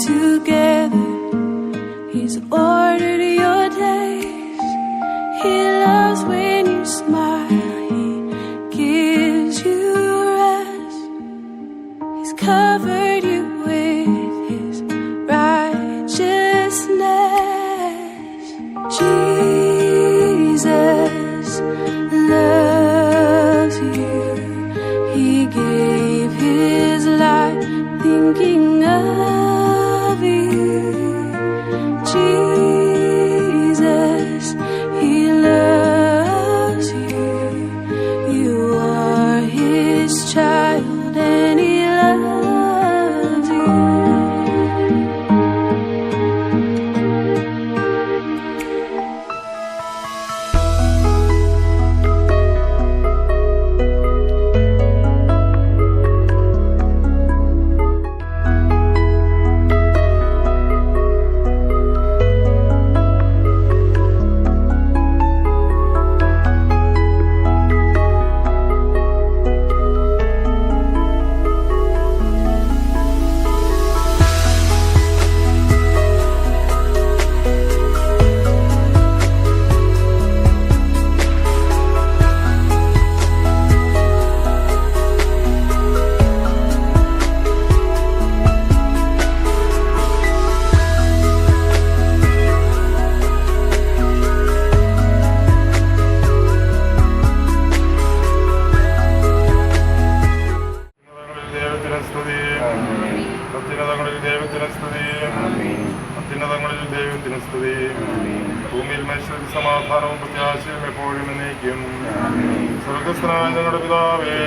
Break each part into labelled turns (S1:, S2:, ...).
S1: together. He's ordered your days. He loves when you smile. He gives you rest. He's covered you with his righteousness. Jesus loves you. He gave his life thinking of you. Jesus, he loves you. You are his child and he loves you. ഭൂമിയിൽ മനുഷ്യർക്ക് സമാധാനവും പ്രത്യാശയും എപ്പോഴും എന്നേക്കും. സ്വർഗസ്ഥനായ ഞങ്ങളുടെ പിതാവേ,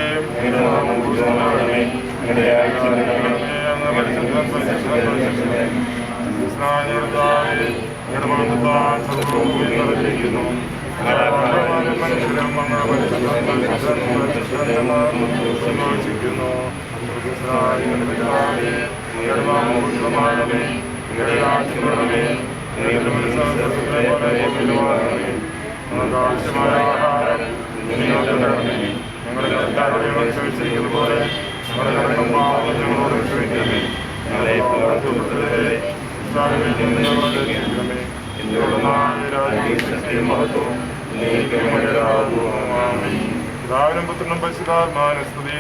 S1: പിതാവിനും പുത്രനും പരിശുദ്ധാത്മാവിനും സ്തുതി.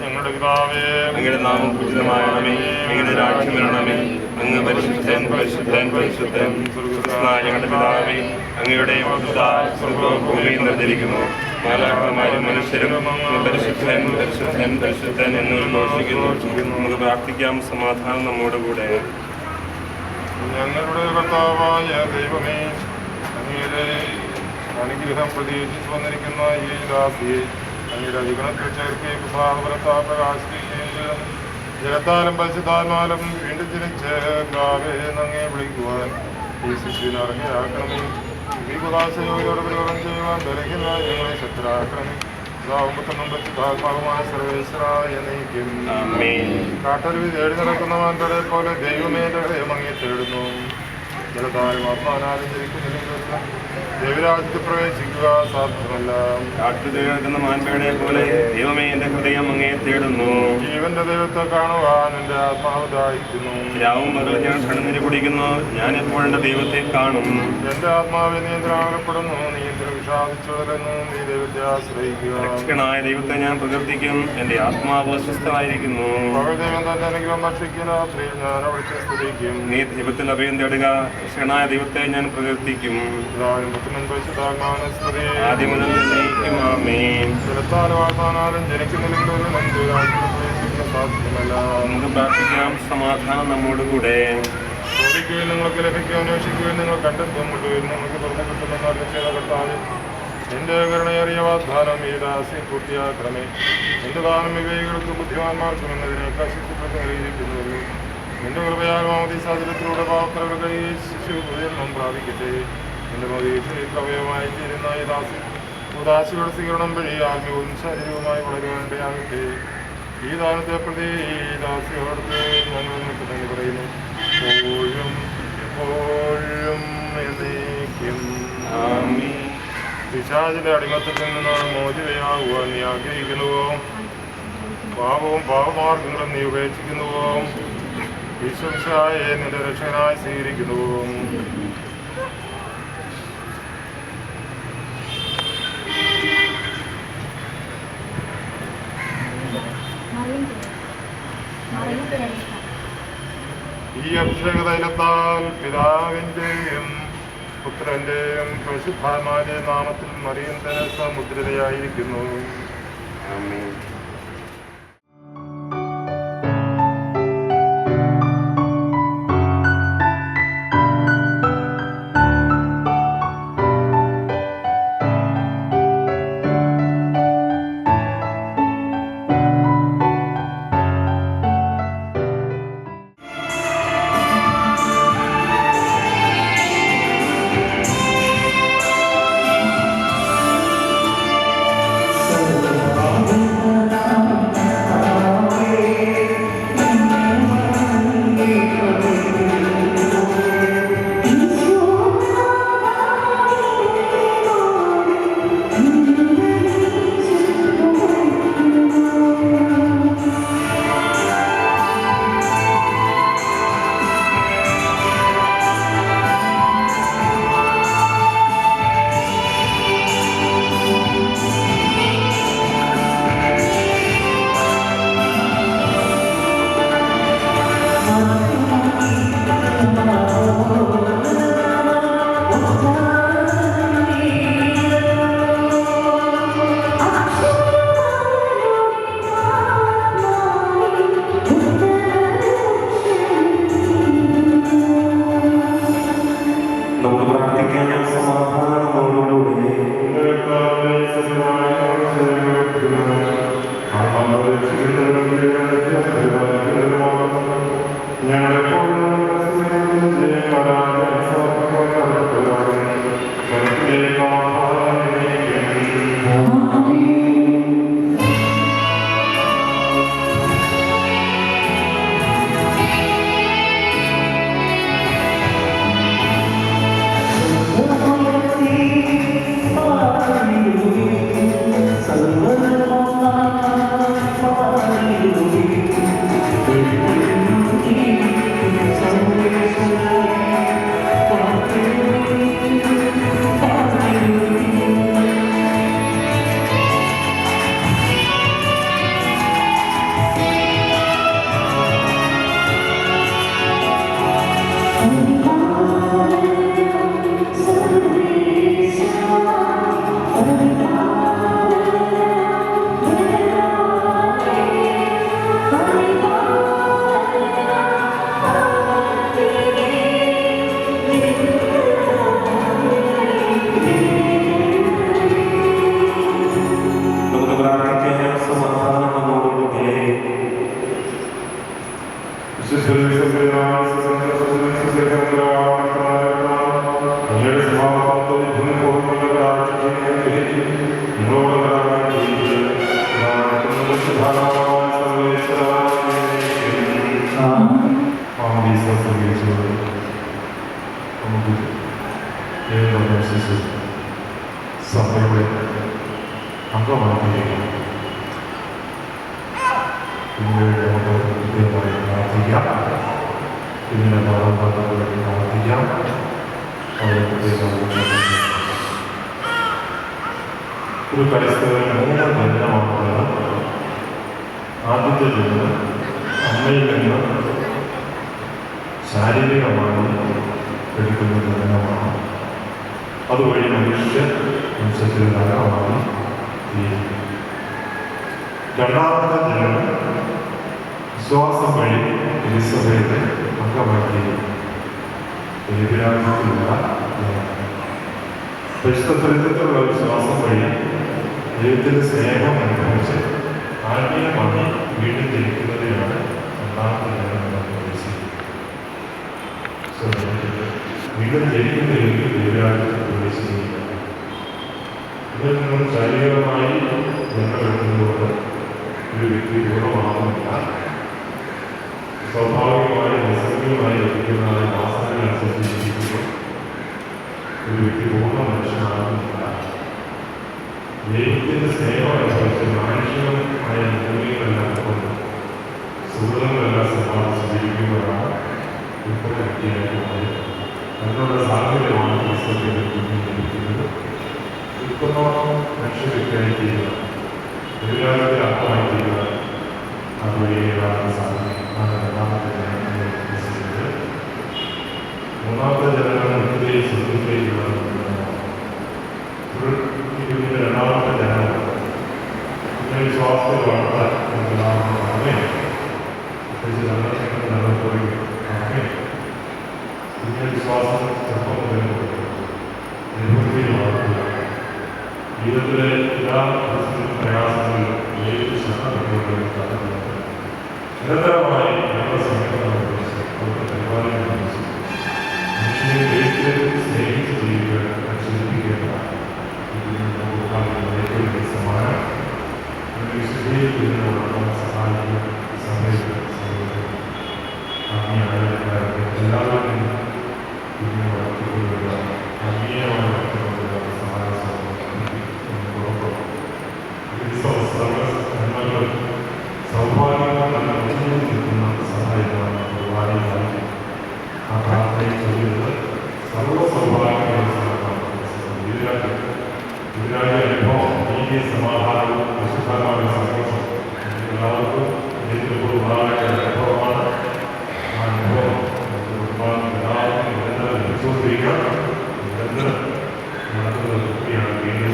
S1: ഞങ്ങളുടെ പിതാവേ, അങ്ങയുടെ നാമം പൂജിതമാകണമേ, അങ്ങയുടെ രാജ്യം വരണമേ, അങ്ങ് പരിശുദ്ധൻ പരിശുദ്ധൻ പരിശുദ്ധൻ. ഞങ്ങളുടെ പിതാവേ, അങ്ങയുടെ സ്വർഗ്ഗവും ഭൂമിയും നിർജ്ജരിക്കുന്നു. മാലാഖമാരും മനുഷ്യരും പരിശുദ്ധൻ പരിശുദ്ധൻ പരിശുദ്ധൻ എന്ന് ഉദ്ഘോഷിക്കുന്നു. നമുക്ക് പ്രാർത്ഥിക്കാം. സമാധാനം നമ്മോട് കൂടെ. ഞങ്ങളുടെ കർത്താവായ ദൈവമേ, അങ്ങയുടെ അനുഗ്രഹം പ്രതീക്ഷിച്ചു വന്നിരിക്കുന്ന ഈ ദാസിയെ അങ്ങയുടെ അധികണത്തിൽ ചേർക്കുകയും പ്രസാദപരത്താൽ പ്രകാശിക്കുകയും ചെയ്യും. ജലത്താലും പരിശുദ്ധാത്മാലും വീണ്ടും ജനിച്ച് കാവേ നങ്ങെ വിളിക്കുവാൻ ഈ ശിശുവിനെ അർഹയാക്കണമേ. ഈ കുദാശയോട് പരിവർത്തനം ചെയ്യുവാൻ ബലഹീനരായ ഞങ്ങളെ ശക്തരാക്കണമേ. ഇതാവുമ്പത്തൊന്നും പരിശുദ്ധാത്മാവുമായ സർവേശ്വരായ നയിക്കും. കാട്ടരുവി തേടി നടക്കുന്നവൻ്റെ പോലെ ദൈവമേ ഹൃദയം അങ്ങേ തേടുന്നു. ജലത്താലും ആത്മാനാലും ജനിക്കുന്നില്ലെങ്കിൽ ദൈവരാജ്യത്തിൽ പ്രവേശിക്കുക സാധ്യമല്ല. കാട്ടുതേടുന്ന മാൻപേടെ പോലെ ദൈവമേ എന്റെ ഹൃദയം അങ്ങേ തേടുന്നു. ജീവന്റെ ദൈവത്തെ കാണുവാൻ എന്റെ ആത്മാവ് ദാഹിക്കുന്നു. രാവും പകലും ഞാൻ കണ്ണുനീര് കുടിക്കുന്നു. ഞാൻ എപ്പോഴും എന്റെ ദൈവത്തെ കാണും. എന്റെ ആത്മാവ് നിയന്ത്രണപ്പെടുന്നു. നിയന്ത്രണം വിഷാദിച്ചുവരുന്നു. നീ ദൈവത്തെ ആശ്രയിക്കുക. രക്ഷകനായ ദൈവത്തെ ഞാൻ പ്രകീർത്തിക്കും. എന്റെ ആത്മാവ് അസ്വസ്ഥമായിരിക്കുന്നു. പകൽ ദൈവം തന്നെ അനുഗ്രഹം ഭക്ഷിക്കുന്ന രാത്രിയിൽ ഞാൻ അവിടുത്തെ സ്തുതിക്കും. നീ ദൈവത്തിൽ അഭയം തേടുക. രക്ഷകനായ ദൈവത്തെ ഞാൻ പ്രകീർത്തിക്കും. പ്രാർത്ഥിക്കാം. സമാധാനം നമ്മോട് കൂടെ. ചോദിക്കുകയും നിങ്ങൾക്ക് ലഭിക്കുകയും അന്വേഷിക്കുകയും നിങ്ങൾ കണ്ടെത്തും. നിങ്ങൾക്ക് തുറന്നു കിട്ടുന്ന കർത്താവ്, എന്റെ കരുണയേറിയ വാഗ്ദാനം ഈ ദാസ്യം പൂർത്തിയാക്കണമേ. എന്റെ ദാനം വിവേകികൾക്ക് ബുദ്ധിമാന്മാർക്കും എന്നതിനേക്കാൾ ശിക്ഷിക്കുന്നു. എന്റെ കൃപയാൽ മാമതി സാഹചര്യത്തിലൂടെ പാവക്കരുടെ ഈ ശിശു ഉയർന്നും പ്രാപിക്കട്ടെ. എന്റെ മതീശ്വരി കവയമായി തീരുന്ന ഈ ഉദാശിയുടെ സ്വീകരണം വഴി ആത്മീയവും ശരീരവുമായി വളരുവാനിടയാകട്ടെ. ഈ ദാനത്തെ പ്രതി ഈ ദാസിയോടത്ത് ഞങ്ങൾ നിനക്ക് തന്നെ പറയുന്നു. എപ്പോഴും എപ്പോഴും എന്നേക്കും ആമീൻ. പിശാചിന്റെ അടിമത്തത്തിൽ നിന്ന് മോചിതയാകുവാൻ നീ ആഗ്രഹിക്കുന്നുവോ? പാപവും പാപമാർഗങ്ങളും നീ ഉപേക്ഷിക്കുന്നുവോ? ഈശ്വരനായ നിന്റെ രക്ഷകനായി സ്വീകരിക്കുന്നുവോ? ഈ അഭിഷേകതൈലത്താൽ പിതാവിൻ്റെയും പുത്രൻ്റെയും പരിശുദ്ധാത്മാവിൻ്റെയും നാമത്തിൽ മറിയം തെരേസ മുദ്രിതയായിരിക്കുന്നു. ആമേൻ.
S2: സഭയുടെ അംഗമാകുകയും ഇതിനുവേണ്ടി നമുക്ക് കൃത്യമായി പ്രാർത്ഥിക്കാം. ഇതിനെ മാതാപിതാക്കളുടെ പ്രാർത്ഥിക്കാം. അവരെ പ്രത്യേകമായി ഒരു പരിസ്ഥിതിയിൽ 3 ജനനമാണുള്ളത്. ആദ്യത്തെ ജനനം അമ്മയിൽ നിന്ന് ശാരീരികമായി എടുക്കുന്ന ജനനമാണ്. അതുവഴി മനുഷ്യ വംശത്തിൽ നഗരമായി തീരുന്നു. രണ്ടാമത്തെ ജനനം വിശ്വാസം വഴി തിരുസഭയുടെ അംഗമാക്കി ദൈവരാജ്യത്തിലുള്ള പരിശുദ്ധത്തിലുള്ള വിശ്വാസം വഴി ദൈവത്തിൻ്റെ സ്നേഹം അനുഭവിച്ച് ആത്മീയമായി വീണ്ടും ജനിക്കുന്നതിനാണ് രണ്ടാമത്തെ ജനനം ഉദ്ദേശിക്കുന്നത്. വീണ്ടും ജനിക്കുന്നതിലേക്ക് ദൈവരാജ്യത്തിൽ പ്രവേശിക്കുകയില്ല. ഇതിൽ നിന്നും ശാരീരികമായി ജന്മമെടുക്കുന്നതുകൊണ്ട് ഒരു വ്യക്തി പൂർണ്ണമാകുന്നില്ല. സ്വാഭാവികമായി നൈസർഗികമായി ലഭിക്കുന്നതായ വാസനകളനുസരിച്ച് ജീവിക്കുമ്പോൾ ഒരു വ്യക്തി പൂർണ്ണ മനുഷ്യനാകുന്നില്ല. ദൈവത്തിൻ്റെ സ്നേഹം അനുഭവിച്ച് മാനുഷികമായ മൂല്യങ്ങളെല്ലാം കൊണ്ട് സുഹൃത്തുക്കളെല്ലാം സമ്പാദിച്ച് ജീവിക്കുന്നവരാണ് ഇപ്പോഴത്തെ വ്യക്തിയായിട്ടുള്ളത്. അതിനുള്ള സാഹചര്യമാണ് ക്രിസ്തുവിൽ ലഭിക്കുന്നത്. ഇപ്പോഴോളം മനുഷ്യവ്യക്തിയായി തീരുക, എല്ലാവരുടെ ആത്മമായി തീരുക, അതുവഴിയാണ് സാധിക്കും. ആണ് രണ്ടാമത്തെ ജനങ്ങളെ വിശ്വസിക്കുന്നത്. മൂന്നാമത്തെ ജനങ്ങൾ നിത്യതയിൽ സുഖത്തിലേക്കുള്ള ഇതിൻ്റെ രണ്ടാമത്തെ ജനങ്ങൾ പിന്നെ വിശ്വാസത്തിൽ വളർത്താൻ നമുക്ക് പിന്നെ വിശ്വാസം ചെറുപ്പം മുതൽ നിർവൃത്തിയിൽ വളർത്തുക. ജീവിതത്തിലെ എല്ലാ പ്രയാസങ്ങളിലും ഏത് ശ്രദ്ധ കൊണ്ടുവരുന്നത് നിരന്തരമായി ഞങ്ങളുടെ സമയത്ത് അവർക്ക് പരിപാലനം മനുഷ്യനെ ദൈവത്തെ സ്നേഹിച്ച് ജീവിക്കാൻ പരിശീലിപ്പിക്കേണ്ട ഏറ്റവും വലിയ സമ്മാനം വിശുദ്ധീകരിക്കുന്നതിന് വളർത്താൻ സഹായിക്കുന്ന സമയത്ത് എല്ലാവരും ഇതിനെ വളർത്തിക്കൊണ്ടുവരിക, ആത്മീയമായി വളർത്തിക്കൊണ്ടുവരിക സഹായ നന്മകൾ സൗഭാഗ്യങ്ങൾ നിൽക്കുന്ന സഹായമാണ് ഒരുപാട് ആ പ്രാർത്ഥനയിൽ ചൊല്ലുന്നത് സർവ്വ സൗഭാഗ്യങ്ങളും ഇതിനായ അനുഭവം നീതിയ സമാധാനവും വിശുദ്ധമായ സന്തോഷം എല്ലാവർക്കും ഇതിന് ഉണ്ടാകേണ്ട അനുഭവമാണ്. ആ അനുഭവം എല്ലാവർക്കും നിരന്തരം ലഭിച്ചുകൊണ്ടിരിക്കണം. നിരന്തരം നടക്കുന്നത് കുട്ടിയാണ് വീണ്ടും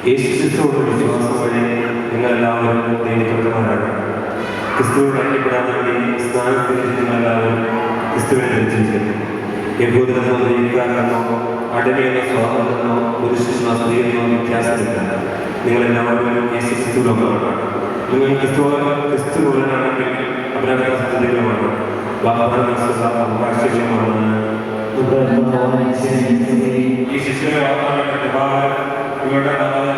S2: യേശുക്രിസ്തുവോട് വിശ്വാസം വഴി നിങ്ങളെല്ലാവരും ദൈവത്തോടുമാരാണ്. ക്രിസ്തുവിനെ അറിയപ്പെടാൻ വേണ്ടി സ്നാനത്തിൽ നിങ്ങളെല്ലാവരും ക്രിസ്തുവിനെ ധരിച്ചിരിക്കുന്നു. യഹൂദനെന്നോ ദൈവക്കാരനെന്നോ അടിമയെന്നോ സ്വാതന്ത്ര്യമോ പുരുഷനോ സ്ത്രീയെന്നോ വ്യത്യാസമില്ല. നിങ്ങളെല്ലാവരും യേശുക്രിസ്തുവിനൊപ്പമാണ്. നിങ്ങൾ ക്രിസ്തുവിനാണെങ്കിൽ അവരവരുടെ സന്തതികളുമാണ്. അവകാശമാണ്. ഈ ശിശുവിനെ ഇവരുടെ പ്രാർത്ഥിക്കുന്നു.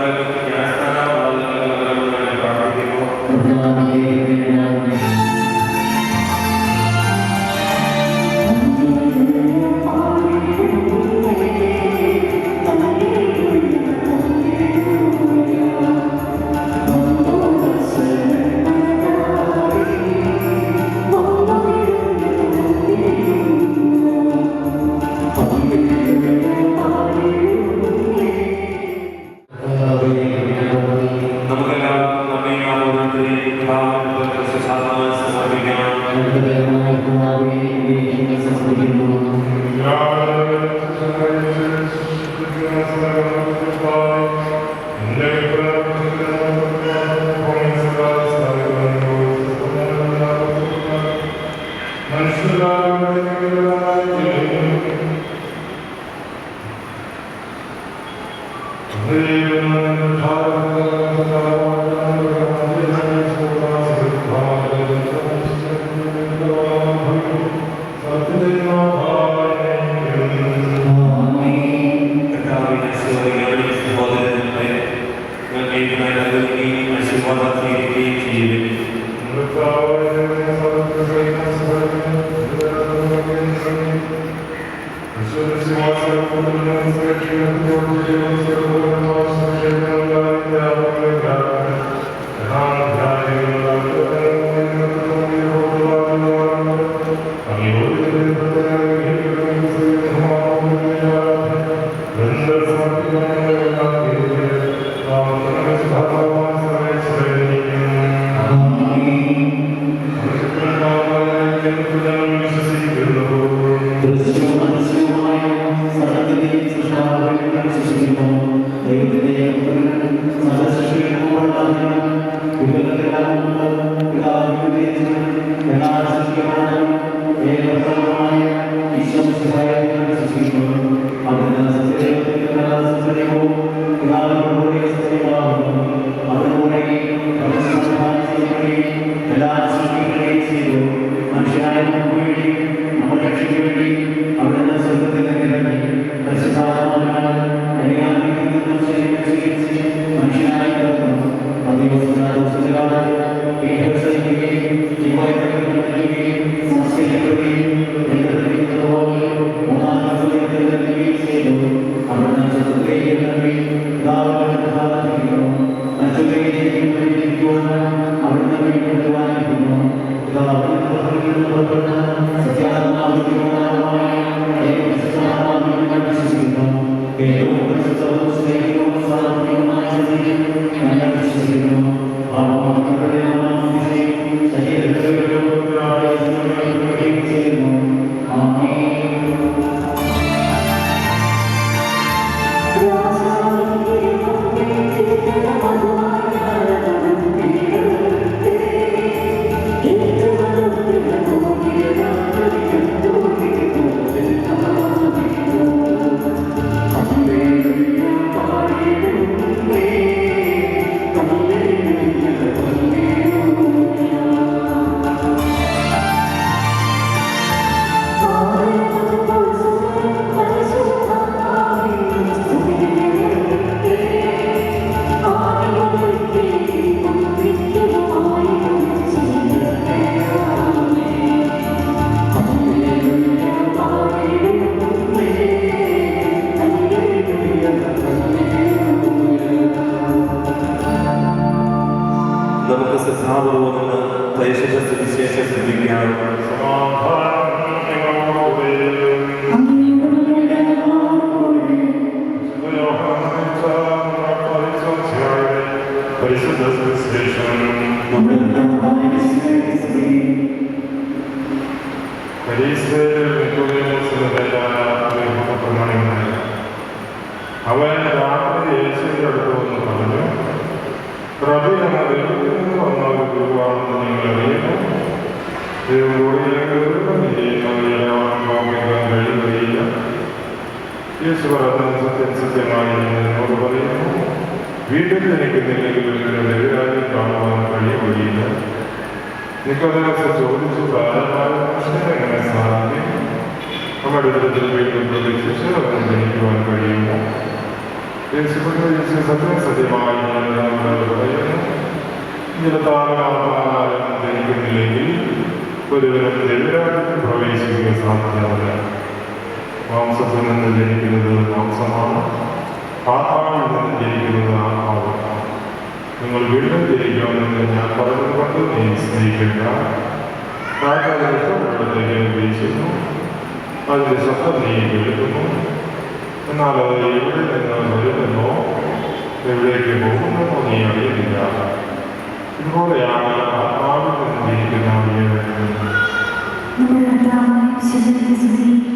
S1: Amen.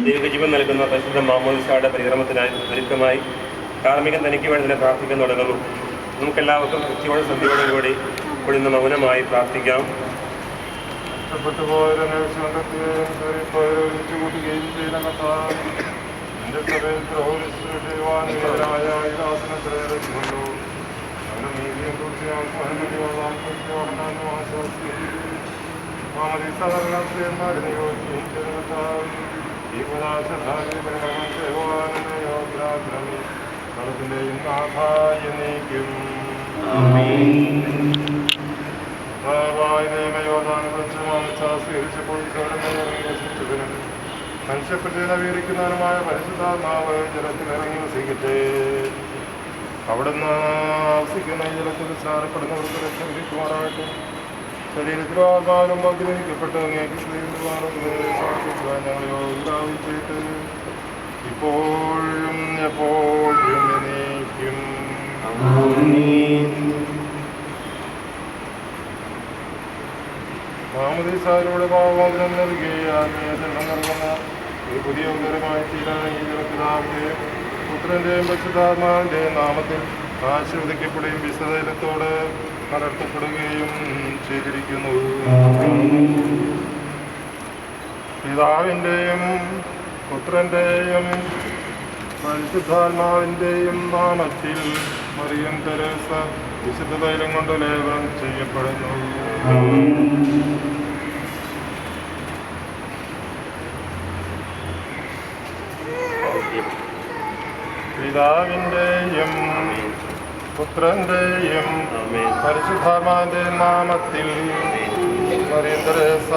S2: ദൈവജീവൻ നൽകുന്ന പരിശുദ്ധ മാമോദിസയുടെ പരിക്രമത്തിനായി ഒരുക്കമായി കാർമ്മികൻ തനിക്ക് വേണ്ടി തന്നെ പ്രാർത്ഥിക്കാൻ തുടങ്ങുന്നു. നമുക്കെല്ലാവർക്കും ഭക്തിയോടും ശ്രദ്ധയോടും കൂടി നിന്ന് മൗനമായി പ്രാർത്ഥിക്കാം.
S1: മനുഷ്യപ്പെട്ട് നവീകരിക്കുന്നവനുമായ പരിശുദ്ധാത്മാവ് ജലത്തിലിറങ്ങി വസിക്കട്ടെ. അവിടുന്ന് വസിക്കുന്ന ഈ ജലത്തിൽ സ്നാനപ്പെടുന്നവർക്ക് രക്ഷ വിധിക്കുമാറാകട്ടെ. ശരീരത്തിലും ആത്മാവിലും പങ്കുവഹിക്കപ്പെട്ട് അങ്ങേക്ക് ഞങ്ങൾ യോഗ്യരാവിച്ചിട്ട് ഇപ്പോഴും എപ്പോഴും എന്നേക്കും. മാമോദീസായിലൂടെ പാപമോചനം നൽകുകയും ജന്മം നൽകുന്ന ഒരു പുതിയ ഉദരമായി തീരാൻ ഈ പിതാവിൻ്റെയും പുത്രൻ്റെയും പരിശുദ്ധാത്മാവിൻ്റെയും നാമത്തിൽ ആശീർവദിക്കപ്പെടുകയും വിശദത്തോട് നടത്തപ്പെടുകയും ചെയ്തിരിക്കുന്നു. പിതാവിൻ്റെയും പുത്രൻ്റെയും പരിശുദ്ധാത്മാവിൻ്റെയും നാമത്തിൽ മറിയം തെരേസ വിശുദ്ധ തൈലം കൊണ്ട് ലേപനം ചെയ്യപ്പെടുന്നു. പിതാവിൻ്റെയും പുത്രൻ്റെയും പരിശുദ്ധാത്മാവിൻ്റെ നാമത്തിൽ മറിയം തെരേസ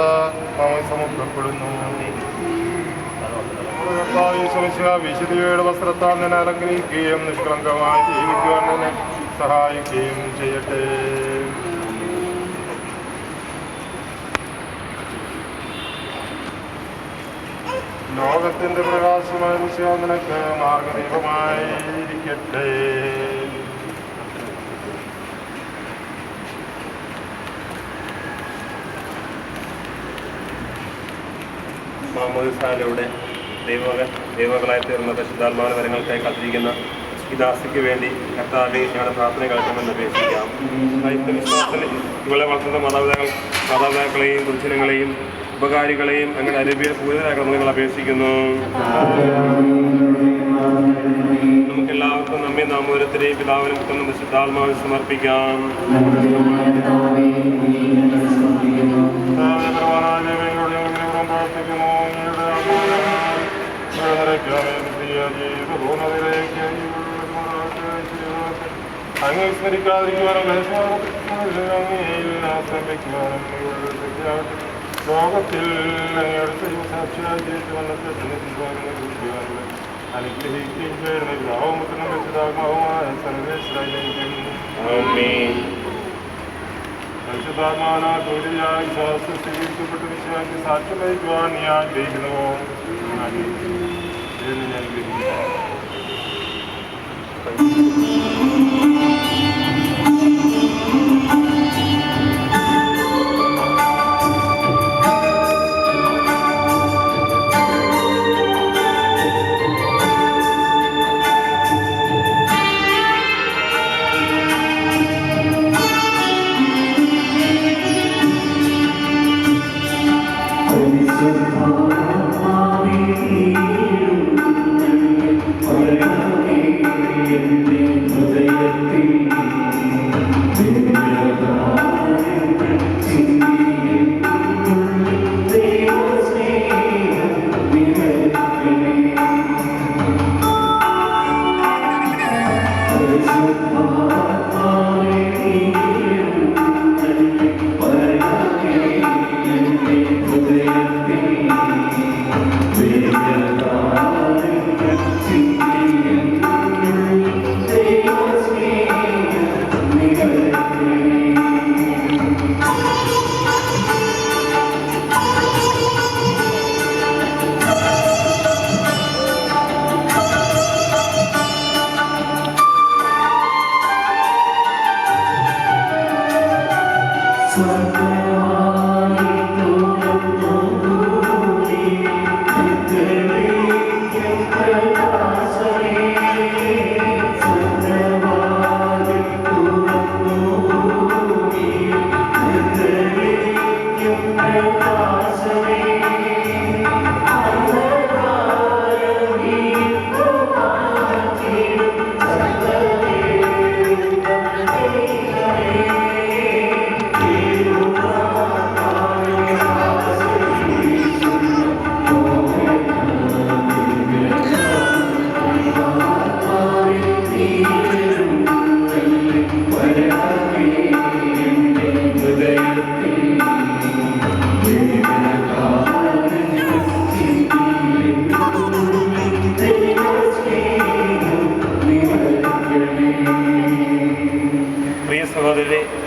S1: സമർപ്പിക്കപ്പെടുന്നു. വിശുദ്ധിയുടെ വസ്ത്രത്താൽ തന്നെ അലങ്കരിക്കുകയും നിഷ്കളങ്കമായി ജീവിക്കുവാൻ തന്നെ സഹായിക്കുകയും ചെയ്യട്ടെ. ലോകത്തിന്റെ പ്രകാശമായ വിഷയം നിനക്ക് മാർഗദീപമായിരിക്കട്ടെ.
S2: മാമോദിസായിലൂടെ ദൈവങ്ങളായി തീർന്ന പരിശുദ്ധാത്മാവിന്റെ വരങ്ങൾക്കായി കാത്തിരിക്കുന്ന ഈ ദാസിക്ക് വേണ്ടി കർത്താവെ ഞങ്ങളുടെ പ്രാർത്ഥന കേൾക്കണമെന്ന് അപേക്ഷിക്കാം. വിശ്വാസത്തിൽ ഇവളെ വളർത്തുന്ന മാതാപിതാക്കളെയും ഗുരുജനങ്ങളെയും ഉപകാരികളെയും അങ്ങനെ അരബിയെ പൂരിതരാക്കണമെന്ന് നിങ്ങൾ അപേക്ഷിക്കുന്നു. നമുക്കെല്ലാവർക്കും നമ്മെ നാം ഓരോരുത്തരെയും പിതാവിനും പുത്രനും പരിശുദ്ധാത്മാവിനെ സമർപ്പിക്കാം.
S1: അങ്ങ് സ്മരിക്കാതിരിക്കുവാനും ശ്രമിക്കുവാനും ലോകത്തിൽ അങ്ങയുടെ സാക്ഷിയായി ജയിച്ചു വന്നത്തെ അനുഗ്രഹിക്കുകയും ചെയ്യുന്ന ഗ്രാമത്തിനും രക്ഷിതാത്മാവുമായ സർവേശ്വരയ്ക്കും പരിശുദ്ധാത്മാവിനാൽ തൊഴിലായി വിശ്വാസം സ്വീകരിക്കപ്പെട്ട വിശ്വാസത്തിൽ സാക്ഷ്യം വഹിക്കുവാൻ നീ ആഗ്രഹിക്കുന്നുവോ? ഞാൻ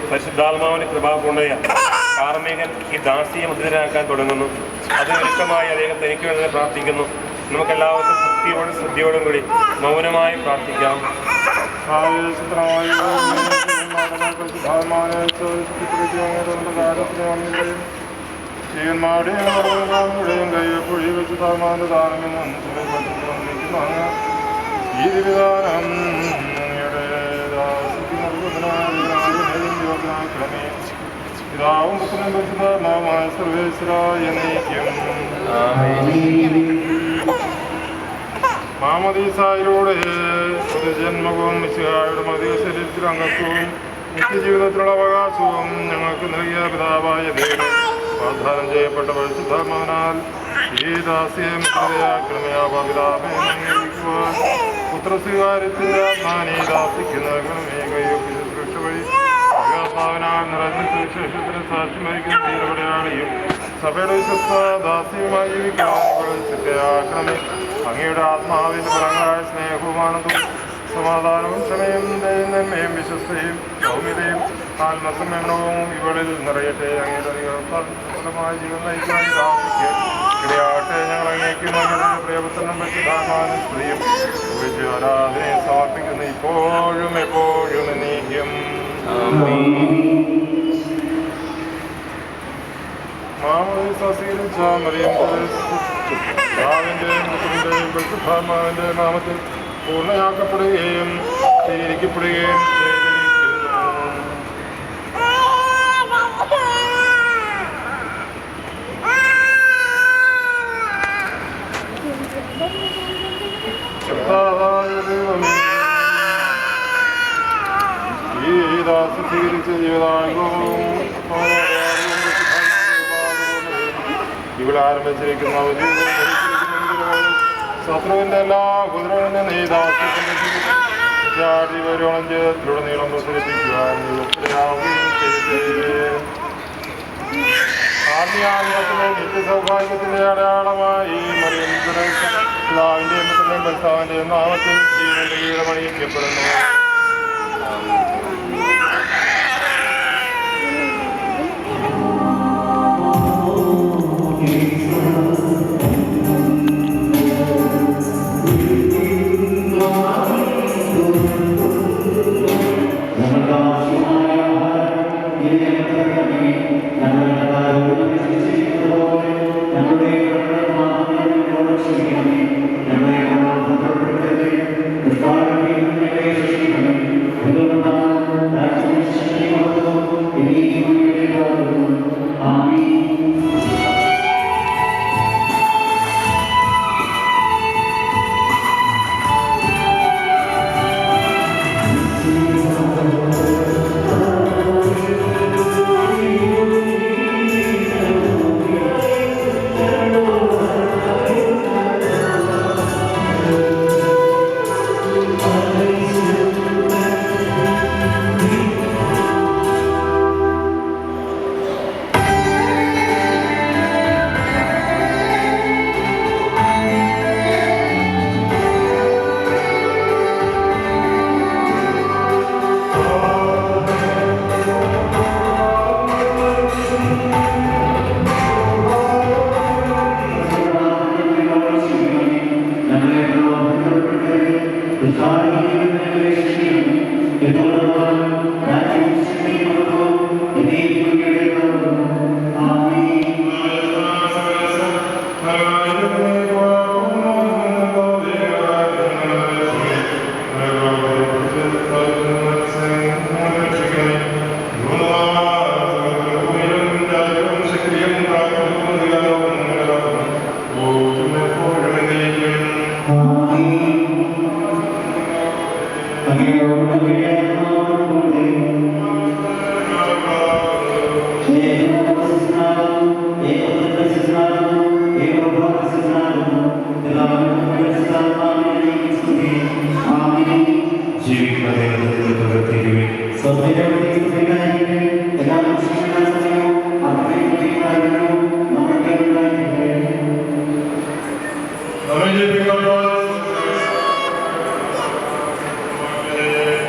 S2: പരിശുദ്ധാത്മാവിന്റെ കൃപാപൂർണ്ണയ കാർമികൻ ഈ ദാസിയെ മുദ്രരാക്കാൻ തുടങ്ങുന്നു. അതിനൊരുക്കമായി അദ്ദേഹം തനിക്ക് വേണ്ടി പ്രാർത്ഥിക്കുന്നു. നമുക്കെല്ലാവർക്കും ഭക്തിയോടും ശ്രദ്ധയോടും കൂടി മൗനമായി പ്രാർത്ഥിക്കാം.
S1: ഈവന്മാരുടെയും കയ്യെപ്പൊഴി വെച്ച് താമാന്റെ ദാനമെന്നും ഈ വിധാനം പിതാവും പുത്രനും പരിശുദ്ധാത്മാവുമായ സർവേശ്വരായ എന്നേക്കും മാമദീസായിലൂടെ ജന്മവും മിശിഹായുടെ മതിയ ശരീരത്തിൽ അംഗത്വവും നിത്യജീവിതത്തിലുള്ള അവകാശവും ഞങ്ങൾക്ക് നൽകിയ പിതാവായ ദൈവം വാഗ്ദാനം ചെയ്യപ്പെട്ട പരിശുദ്ധാത്മാവിനാൽ ഈ ദാസ്യം ക്രമയാപിതാമേ അംഗീകരിക്കുവാൻ പുത്രസ്വീകാര്യത്തിന്റെ ആത്മാനെ ദാസിക്കുന്ന ക്രമേ കയ്യൊപ്പി ശുശ്രൂഷ വഴി ആത്മാവിനാൽ നിറഞ്ഞ സുവിശേഷത്തിന് സാക്ഷ്യം വഹിക്കുന്ന തീരപടയാളിയും സഭയുടെ വിശ്വസ്ത ദാസ്യവുമായി ജീവിക്കാൻ ചിട്ടയാക്കണമേ. അങ്ങയുടെ ആത്മാവിന്റെ ഫലങ്ങളായ സ്നേഹവുമാനന്ദവും സമാധാനവും ക്ഷമയും ദൈവമേയും വിശ്വസ്തയും സൗമ്യതയും ആത്മസംയമനവും ഇവളിൽ നിറയട്ടെ. അങ്ങയുടെ ഫലമായ ജീവൻ നയിക്കാൻ ദാസിക്ക് ഇടയാട്ടെ. ഞങ്ങൾ അങ്ങേക്കും അങ്ങയുടെ പ്രിയപുത്രനും പരിശുദ്ധാത്മാവിനും സ്ത്രീയും ഉപയോഗിച്ച് ആരാധനയെ സമർപ്പിക്കുന്നു ഇപ്പോഴും എപ്പോഴും എന്നേക്കും. സ്വീകരിച്ച മറിയത്തിന്റെയും പുത്രന്റെയും പരിശുദ്ധാത്മാവിന്റെ നാമത്തിൽ പൂർണ്ണയാക്കപ്പെടുകയും സ്വീകരിക്കപ്പെടുകയും ഈ ദാസി സ്വീകരിച്ച ജീവിതാംഗവും ഇവിടെ ആരംഭിച്ചിരിക്കുന്ന ശത്രുവിന്റെ എല്ലാ കുതിരകളിൽ നീ ദാസ്യത്തിന്റെ വരുവണം ചെയ്തത്തിലുടനീളം പ്രസരിപ്പിക്കുവാൻ ആദ്യാന്തത്തിലെ നിത്യസൗഭാഗ്യത്തിന്റെ അടയാളമായി പിതാവിന്റെയും പുത്രന്റെയും ഭർത്താവിന്റെയും നാമത്തിൽ ജീവന്റെ കീഴമണിയിക്കപ്പെടുന്നു.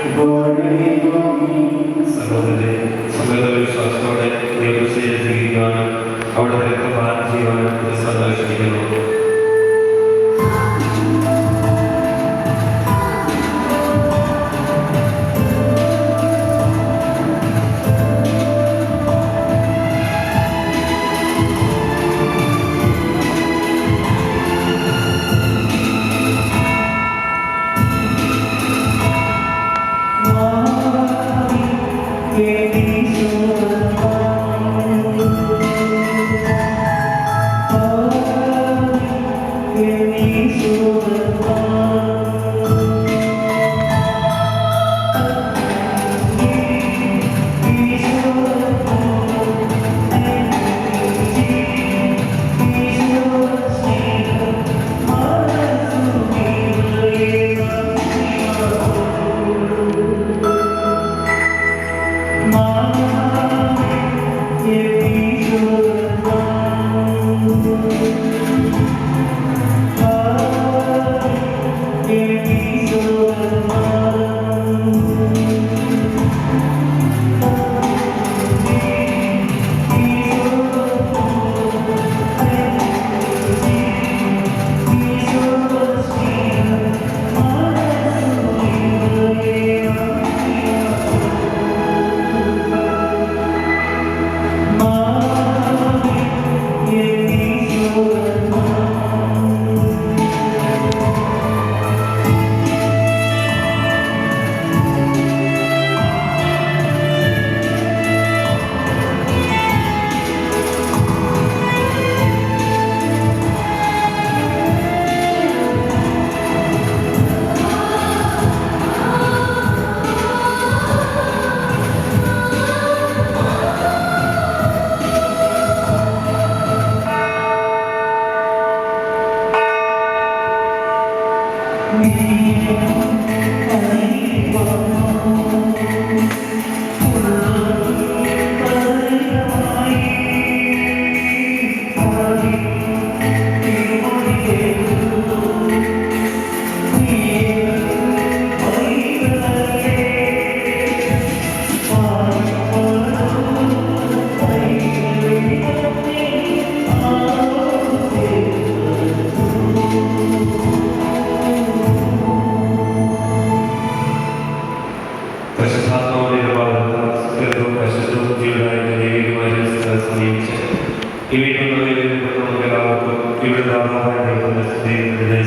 S3: ഇപ്പോൾ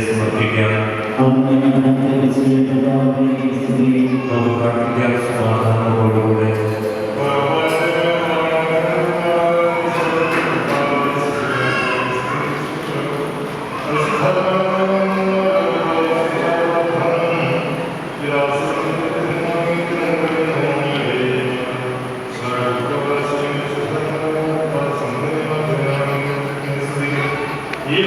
S3: സമർപ്പിക്കാം. സമാധാനത്തോടുകൂടെ
S1: ഈ